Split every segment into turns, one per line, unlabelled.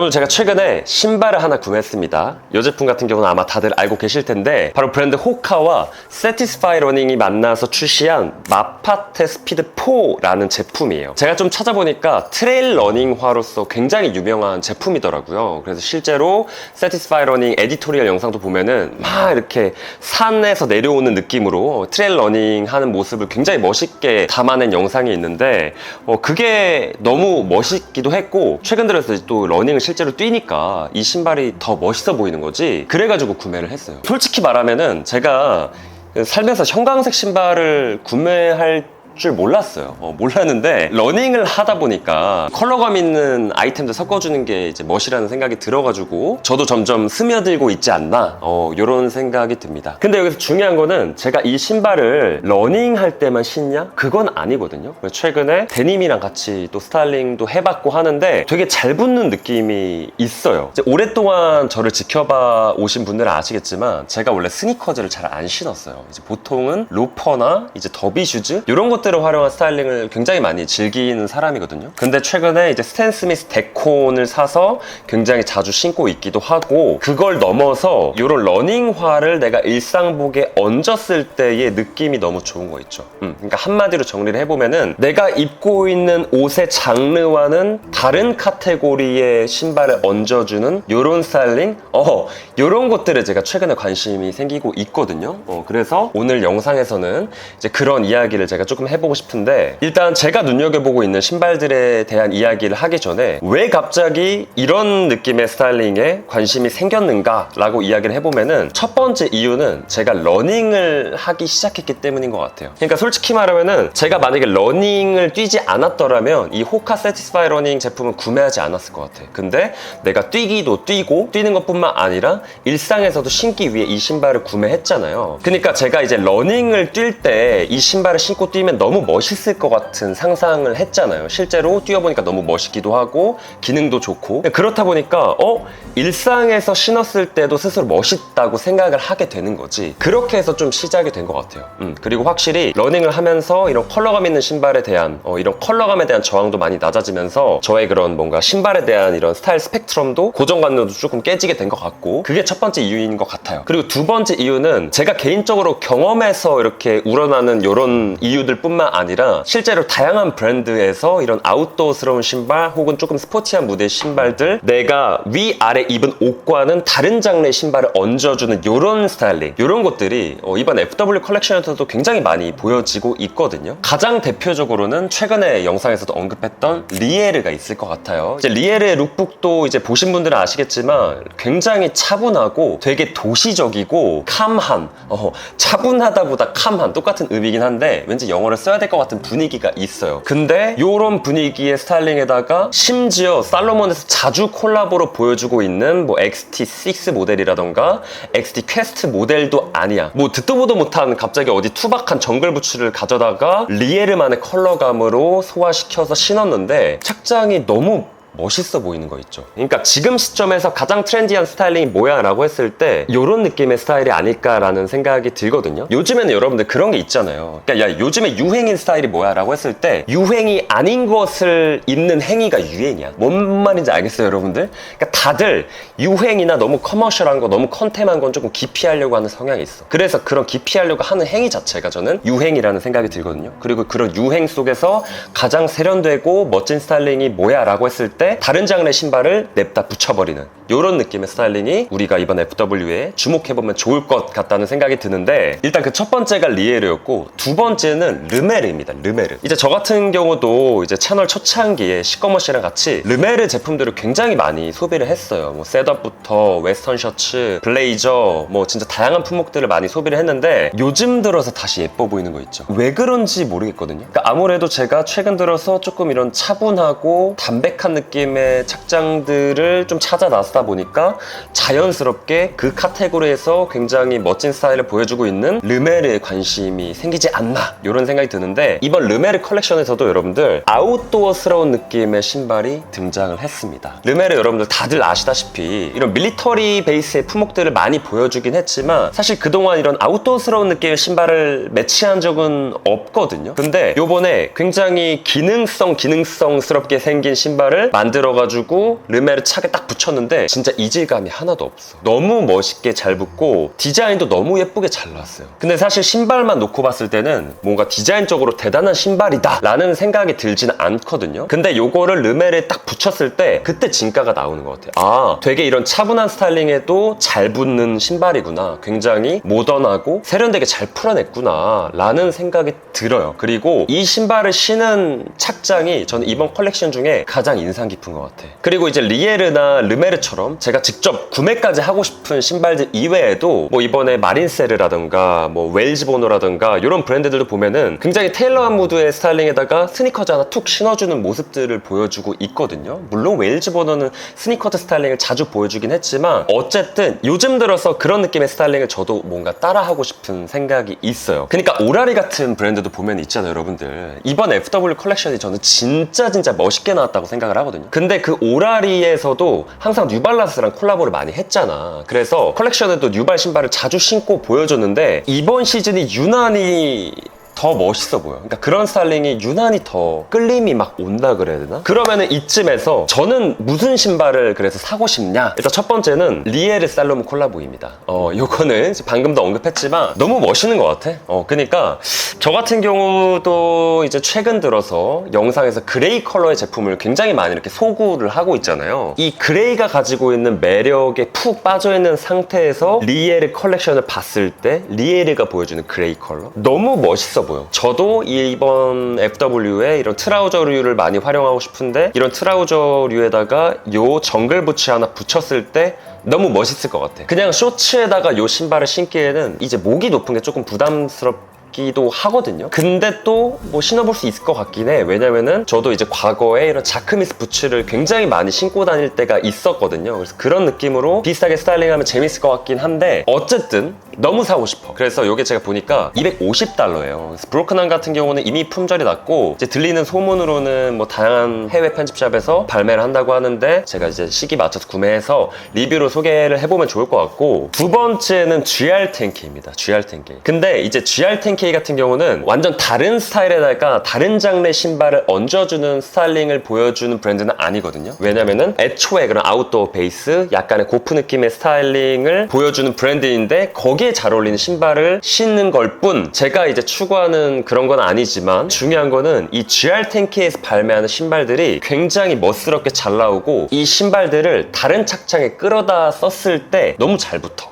여러분, 제가 최근에 신발을 하나 구매했습니다. 이 제품 같은 경우는 아마 다들 알고 계실 텐데 바로 브랜드 호카와 세티스파이 러닝이 만나서 출시한 마파테 스피드 4라는 제품이에요. 제가 좀 찾아보니까 트레일 러닝화로서 굉장히 유명한 제품이더라고요. 그래서 실제로 세티스파이 러닝 에디토리얼 영상도 보면은 막 이렇게 산에서 내려오는 느낌으로 트레일 러닝 하는 모습을 굉장히 멋있게 담아낸 영상이 있는데 그게 너무 멋있기도 했고, 최근 들어서 또 러닝을 실제로 뛰니까 이 신발이 더 멋있어 보이는 거지, 그래가지고 구매를 했어요. 솔직히 말하면은 제가 살면서 형광색 신발을 구매할 줄 몰랐어요. 몰랐는데 러닝을 하다 보니까 컬러감 있는 아이템들 섞어주는 게 이제 멋이라는 생각이 들어가지고 저도 점점 스며들고 있지 않나, 이런 생각이 듭니다. 근데 여기서 중요한 거는 제가 이 신발을 러닝할 때만 신냐? 그건 아니거든요. 최근에 데님이랑 같이 또 스타일링도 해봤고 하는데 되게 잘 붙는 느낌이 있어요. 이제 오랫동안 저를 지켜봐 오신 분들은 아시겠지만 제가 원래 스니커즈를 잘 안 신었어요. 이제 보통은 로퍼나 이제 더비 슈즈 이런 것들을 활용한 스타일링을 굉장히 많이 즐기는 사람이거든요. 근데 최근에 이제 스탠 스미스 데콘을 사서 굉장히 자주 신고 있기도 하고, 그걸 넘어서 이런 러닝화를 내가 일상복에 얹었을 때의 느낌이 너무 좋은 거 있죠. 그러니까 한마디로 정리를 해보면은 내가 입고 있는 옷의 장르와는 다른 카테고리의 신발을 얹어주는 이런 스타일링, 이런 것들에 제가 최근에 관심이 생기고 있거든요. 그래서 오늘 영상에서는 이제 그런 이야기를 제가 조금 해보고 싶은데, 일단 제가 눈여겨보고 있는 신발들에 대한 이야기를 하기 전에 왜 갑자기 이런 느낌의 스타일링에 관심이 생겼는가 라고 이야기를 해보면은, 첫 번째 이유는 제가 러닝을 하기 시작했기 때문인 것 같아요. 그러니까 솔직히 말하면은 제가 만약에 러닝을 뛰지 않았더라면 이 호카 세티스파이 러닝 제품은 구매하지 않았을 것 같아. 근데 내가 뛰기도 뛰고 뛰는 것뿐만 아니라 일상에서도 신기 위해 이 신발을 구매했잖아요. 그러니까 제가 이제 러닝을 뛸 때 이 신발을 신고 뛰면 너무 멋있을 것 같은 상상을 했잖아요. 실제로 뛰어보니까 너무 멋있기도 하고 기능도 좋고, 그렇다 보니까 일상에서 신었을 때도 스스로 멋있다고 생각을 하게 되는 거지. 그렇게 해서 좀 시작이 된 것 같아요. 그리고 확실히 러닝을 하면서 이런 컬러감 있는 신발에 대한 이런 컬러감에 대한 저항도 많이 낮아지면서 저의 그런 뭔가 신발에 대한 이런 스타일 스펙트럼도 고정관념도 조금 깨지게 된 것 같고, 그게 첫 번째 이유인 것 같아요. 그리고 두 번째 이유는 제가 개인적으로 경험에서 이렇게 우러나는 이런 이유들 뿐만 아니라 실제로 다양한 브랜드에서 이런 아웃도어스러운 신발 혹은 조금 스포티한 무대 신발들, 내가 위아래 입은 옷과는 다른 장르의 신발을 얹어주는 이런 스타일링, 이런 것들이 이번 FW 컬렉션에서도 굉장히 많이 보여지고 있거든요. 가장 대표적으로는 최근에 영상에서도 언급했던 리에르가 있을 것 같아요. 이제 리에르의 룩북도 이제 보신 분들은 아시겠지만 굉장히 차분하고 되게 도시적이고 캄한, 차분하다보다 캄한, 똑같은 의미긴 한데 왠지 영어를 써야 될 것 같은 분위기가 있어요. 근데 이런 분위기의 스타일링에다가 심지어 살로몬에서 자주 콜라보로 보여주고 있는 뭐 XT6 모델이라던가 XT 퀘스트 모델도 아니야. 뭐 듣도 보도 못한 갑자기 어디 투박한 정글 부츠를 가져다가 리에르만의 컬러감으로 소화시켜서 신었는데 착장이 너무 멋있어 보이는 거 있죠. 그러니까 지금 시점에서 가장 트렌디한 스타일링이 뭐야 라고 했을 때 이런 느낌의 스타일이 아닐까라는 생각이 들거든요. 요즘에는 여러분들 그런 게 있잖아요. 그러니까 야, 요즘에 유행인 스타일이 뭐야 라고 했을 때 유행이 아닌 것을 입는 행위가 유행이야. 뭔 말인지 알겠어요, 여러분들? 그러니까 다들 유행이나 너무 커머셜한 거, 너무 컨템한 건 조금 기피하려고 하는 성향이 있어. 그래서 그런 기피하려고 하는 행위 자체가 저는 유행이라는 생각이 들거든요. 그리고 그런 유행 속에서 가장 세련되고 멋진 스타일링이 뭐야 라고 했을 때 다른 장르의 신발을 냅다 붙여버리는 이런 느낌의 스타일링이 우리가 이번 FW에 주목해보면 좋을 것 같다는 생각이 드는데, 일단 그 첫 번째가 리에르였고 두 번째는 르메르입니다. 르메르. 이제 저 같은 경우도 이제 채널 초창기에 시꺼먼 씨랑 같이 르메르 제품들을 굉장히 많이 소비를 했어요. 뭐 셋업부터 웨스턴 셔츠, 블레이저, 뭐 진짜 다양한 품목들을 많이 소비를 했는데 요즘 들어서 다시 예뻐 보이는 거 있죠. 왜 그런지 모르겠거든요. 그러니까 아무래도 제가 최근 들어서 조금 이런 차분하고 담백한 느낌의 착장들을 좀 찾아 나서다 보니까 자연스럽게 그 카테고리에서 굉장히 멋진 스타일을 보여주고 있는 르메르에 관심이 생기지 않나, 이런 생각이 드는데, 이번 르메르 컬렉션에서도 여러분들 아웃도어스러운 느낌의 신발이 등장을 했습니다. 르메르 여러분들 다들 아시다시피 이런 밀리터리 베이스의 품목들을 많이 보여주긴 했지만 사실 그동안 이런 아웃도어스러운 느낌의 신발을 매치한 적은 없거든요. 근데 요번에 굉장히 기능성스럽게 생긴 신발을 만들어가지고 르메르 착에 딱 붙였는데 진짜 이질감이 하나도 없어. 너무 멋있게 잘 붙고 디자인도 너무 예쁘게 잘 나왔어요. 근데 사실 신발만 놓고 봤을 때는 뭔가 디자인적으로 대단한 신발이다 라는 생각이 들지는 않거든요. 근데 요거를 르메르에 딱 붙였을 때 그때 진가가 나오는 것 같아요. 아, 되게 이런 차분한 스타일링에도 잘 붙는 신발이구나, 굉장히 모던하고 세련되게 잘 풀어냈구나 라는 생각이 들어요. 그리고 이 신발을 신은 착장이 저는 이번 컬렉션 중에 가장 인상 깊은 것 같아. 그리고 이제 리에르나 르메르처럼 제가 직접 구매까지 하고 싶은 신발들 이외에도 뭐 이번에 마린세르라든가 뭐 웰즈보노라든가 이런 브랜드들도 보면은 굉장히 테일러한 무드의 스타일링에다가 스니커즈 하나 툭 신어주는 모습들을 보여주고 있거든요. 물론 웰즈보노는 스니커즈 스타일링을 자주 보여주긴 했지만 어쨌든 요즘 들어서 그런 느낌의 스타일링을 저도 뭔가 따라하고 싶은 생각이 있어요. 그러니까 오라리 같은 브랜드도 보면 있잖아요, 여러분들. 이번 FW 컬렉션이 저는 진짜 멋있게 나왔다고 생각을 하거든요. 근데 그 오라리에서도 항상 뉴발란스랑 콜라보를 많이 했잖아. 그래서 컬렉션에도 뉴발 신발을 자주 신고 보여줬는데 이번 시즌이 유난히 더 멋있어 보여. 그러니까 그런 스타일링이 유난히 더 끌림이 막 온다 그래야 되나? 그러면은 이쯤에서 저는 무슨 신발을 그래서 사고 싶냐? 일단 첫 번째는 리에르 살로몬 콜라보입니다. 요거는 방금도 언급했지만 너무 멋있는 것 같아. 그러니까 저 같은 경우도 이제 최근 들어서 영상에서 그레이 컬러의 제품을 굉장히 많이 이렇게 소구를 하고 있잖아요. 이 그레이가 가지고 있는 매력에 푹 빠져있는 상태에서 리에르 컬렉션을 봤을 때 리에르가 보여주는 그레이 컬러 너무 멋있어 보여. 저도 이번 FW에 이런 트라우저류를 많이 활용하고 싶은데 이런 트라우저류에다가 요 정글 부츠 하나 붙였을 때 너무 멋있을 것 같아. 그냥 쇼츠에다가 요 신발을 신기에는 이제 목이 높은 게 조금 부담스럽기도 하거든요. 근데 또 뭐 신어볼 수 있을 것 같긴 해. 왜냐면은 저도 이제 과거에 이런 자크미스 부츠를 굉장히 많이 신고 다닐 때가 있었거든요. 그래서 그런 느낌으로 비슷하게 스타일링하면 재밌을 것 같긴 한데 어쨌든 너무 사고 싶어. 그래서 이게 제가 보니까 $250예요. 그래서 브로큰함 같은 경우는 이미 품절이 났고 이제 들리는 소문으로는 뭐 다양한 해외 편집샵에서 발매를 한다고 하는데 제가 이제 시기 맞춰서 구매해서 리뷰로 소개를 해보면 좋을 것 같고, 두 번째는 GR10K입니다. GR10K. 근데 이제 GR10K 같은 경우는 완전 다른 스타일에다가 다른 장르의 신발을 얹어주는 스타일링을 보여주는 브랜드는 아니거든요. 왜냐면은 애초에 그런 아웃도어 베이스 약간의 고프 느낌의 스타일링을 보여주는 브랜드인데 거기에 잘 어울리는 신발을 신는 걸 뿐, 제가 이제 추구하는 그런 건 아니지만 중요한 거는 이 GR10K에서 발매하는 신발들이 굉장히 멋스럽게 잘 나오고 이 신발들을 다른 착장에 끌어다 썼을 때 너무 잘 붙어.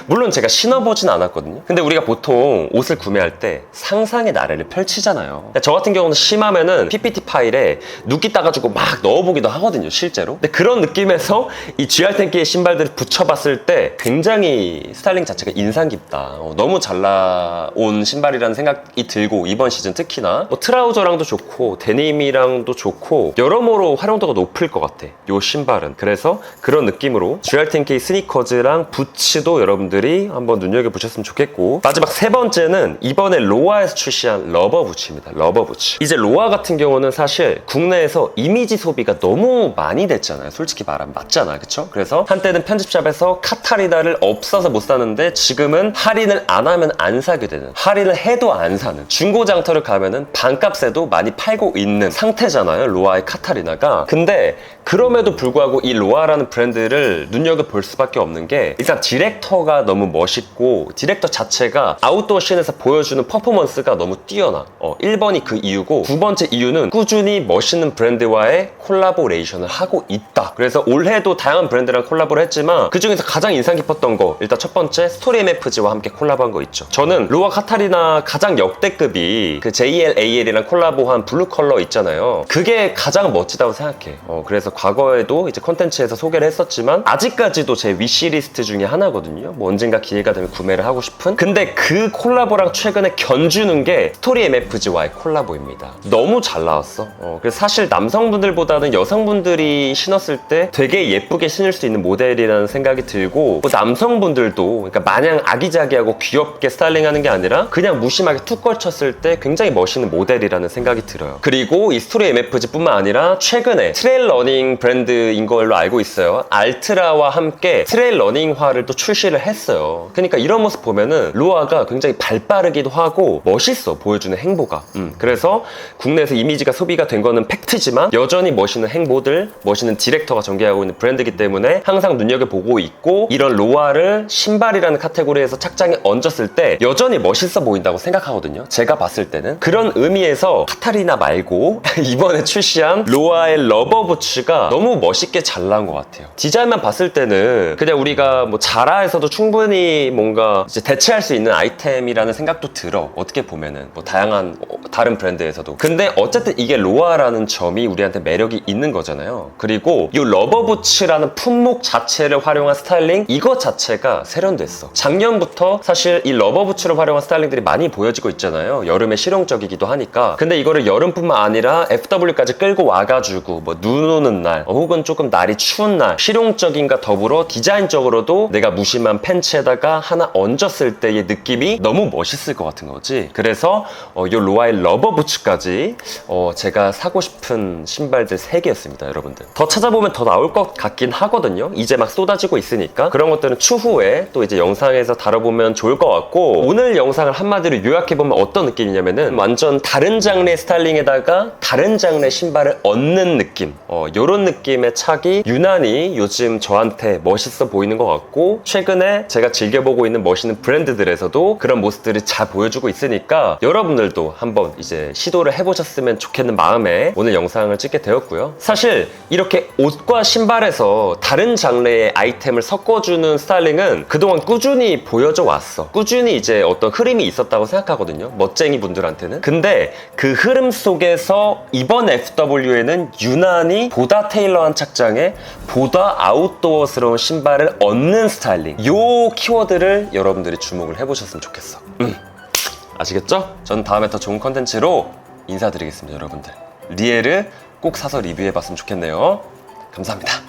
물론 제가 신어보진 않았거든요. 근데 우리가 보통 옷을 구매할 때 상상의 나래를 펼치잖아요. 저 같은 경우는 심하면은 PPT 파일에 눕기 따가지고 막 넣어보기도 하거든요, 실제로. 근데 그런 느낌에서 이 GR10K의 신발들을 붙여봤을 때 굉장히 스타일링 자체가 인상 깊다. 너무 잘 나온 신발이라는 생각이 들고, 이번 시즌 특히나 뭐 트라우저랑도 좋고 데님이랑도 좋고 여러모로 활용도가 높을 것 같아, 요 신발은. 그래서 그런 느낌으로 GR10K 스니커즈랑 부츠도 여러분들이 한번 눈여겨보셨으면 좋겠고, 마지막 세 번째는 이번에 로아에서 출시한 러버 부츠입니다. 러버 부츠. 이제 로아 같은 경우는 사실 국내에서 이미지 소비가 너무 많이 됐잖아요. 솔직히 말하면 맞잖아, 그쵸? 그래서 한때는 편집샵에서 카타리나를 없어서 못 사는데 지금은 할인을 안 하면 안 사게 되는, 할인을 해도 안 사는, 중고장터를 가면은 반값에도 많이 팔고 있는 상태잖아요, 로아의 카타리나가. 근데 그럼에도 불구하고 이 로아라는 브랜드를 눈여겨볼 수밖에 없는 게, 일단 디렉터가 너무 멋있고 디렉터 자체가 아웃도어 씬에서 보여주는 퍼포먼스가 너무 뛰어나. 1번이 그 이유고, 두 번째 이유는 꾸준히 멋있는 브랜드와의 콜라보레이션을 하고 있다. 그래서 올해도 다양한 브랜드랑 콜라보를 했지만 그 중에서 가장 인상 깊었던 거, 일단 첫 번째 스토리 MFG와 함께 콜라보한 거 있죠. 저는 로아 카타리나 가장 역대급이 그 JLAL이랑 콜라보한 블루 컬러 있잖아요. 그게 가장 멋지다고 생각해. 그래서 과거에도 이제 콘텐츠에서 소개를 했었지만 아직까지도 제 위시리스트 중에 하나거든요. 뭐 언젠가 기회가 되면 구매를 하고 싶은. 근데 그 콜라보랑 최근에 견주는 게 스토리 MFG와의 콜라보입니다. 너무 잘 나왔어. 그래서 사실 남성분들보다는 여성분들이 신었을 때 되게 예쁘게 신을 수 있는 모델이라는 생각이 들고, 뭐 남성분들도 그러니까 마냥 아기자기하고 귀엽게 스타일링하는 게 아니라 그냥 무심하게 툭 걸쳤을 때 굉장히 멋있는 모델이라는 생각이 들어요. 그리고 이 스토리 MFG 뿐만 아니라 최근에 트레일 러닝 러닝 브랜드인 걸로 알고 있어요. 알트라와 함께 트레일 러닝화를 또 출시를 했어요. 그러니까 이런 모습 보면은 로아가 굉장히 발빠르기도 하고 멋있어 보여주는 행보가. 그래서 국내에서 이미지가 소비가 된 거는 팩트지만 여전히 멋있는 행보들, 멋있는 디렉터가 전개하고 있는 브랜드이기 때문에 항상 눈여겨보고 있고, 이런 로아를 신발이라는 카테고리에서 착장에 얹었을 때 여전히 멋있어 보인다고 생각하거든요. 제가 봤을 때는. 그런 의미에서 카타리나 말고 이번에 출시한 로아의 러버 부츠가 너무 멋있게 잘 나온 것 같아요. 디자인만 봤을 때는 그냥 우리가 뭐 자라에서도 충분히 뭔가 이제 대체할 수 있는 아이템이라는 생각도 들어. 어떻게 보면은 뭐 다양한 다른 브랜드에서도. 근데 어쨌든 이게 로아라는 점이 우리한테 매력이 있는 거잖아요. 그리고 이 러버 부츠라는 품목 자체를 활용한 스타일링, 이것 자체가 세련됐어. 작년부터 사실 이 러버 부츠를 활용한 스타일링들이 많이 보여지고 있잖아요. 여름에 실용적이기도 하니까. 근데 이거를 여름뿐만 아니라 FW까지 끌고 와가지고 뭐 눈 오는 날 혹은 조금 날이 추운 날, 실용적인과 더불어 디자인적으로도 내가 무심한 팬츠에다가 하나 얹었을 때의 느낌이 너무 멋있을 것 같은 거지. 그래서 이 로아의 러버 부츠까지 제가 사고 싶은 신발들 3개였습니다, 여러분들. 더 찾아보면 더 나올 것 같긴 하거든요. 이제 막 쏟아지고 있으니까. 그런 것들은 추후에 또 이제 영상에서 다뤄보면 좋을 것 같고, 오늘 영상을 한마디로 요약해보면 어떤 느낌이냐면은 완전 다른 장르의 스타일링에다가 다른 장르의 신발을 얹는 느낌, 요런 느낌의 착이 유난히 요즘 저한테 멋있어 보이는 것 같고, 최근에 제가 즐겨보고 있는 멋있는 브랜드들에서도 그런 모습들이 잘 보여주고 있으니까 여러분들도 한번 이제 시도를 해보셨으면 좋겠는 마음에 오늘 영상을 찍게 되었고요. 사실 이렇게 옷과 신발에서 다른 장르의 아이템을 섞어주는 스타일링은 그동안 꾸준히 보여져 왔어. 꾸준히 이제 어떤 흐름이 있었다고 생각하거든요, 멋쟁이 분들한테는. 근데 그 흐름 속에서 이번 FW에는 유난히 보다 테일러한 착장에 보다 아웃도어스러운 신발을 얹는 스타일링, 요 키워드를 여러분들이 주목을 해보셨으면 좋겠어. 아시겠죠? 전 다음에 더 좋은 컨텐츠로 인사드리겠습니다, 여러분들. 리에르 꼭 사서 리뷰해봤으면 좋겠네요. 감사합니다.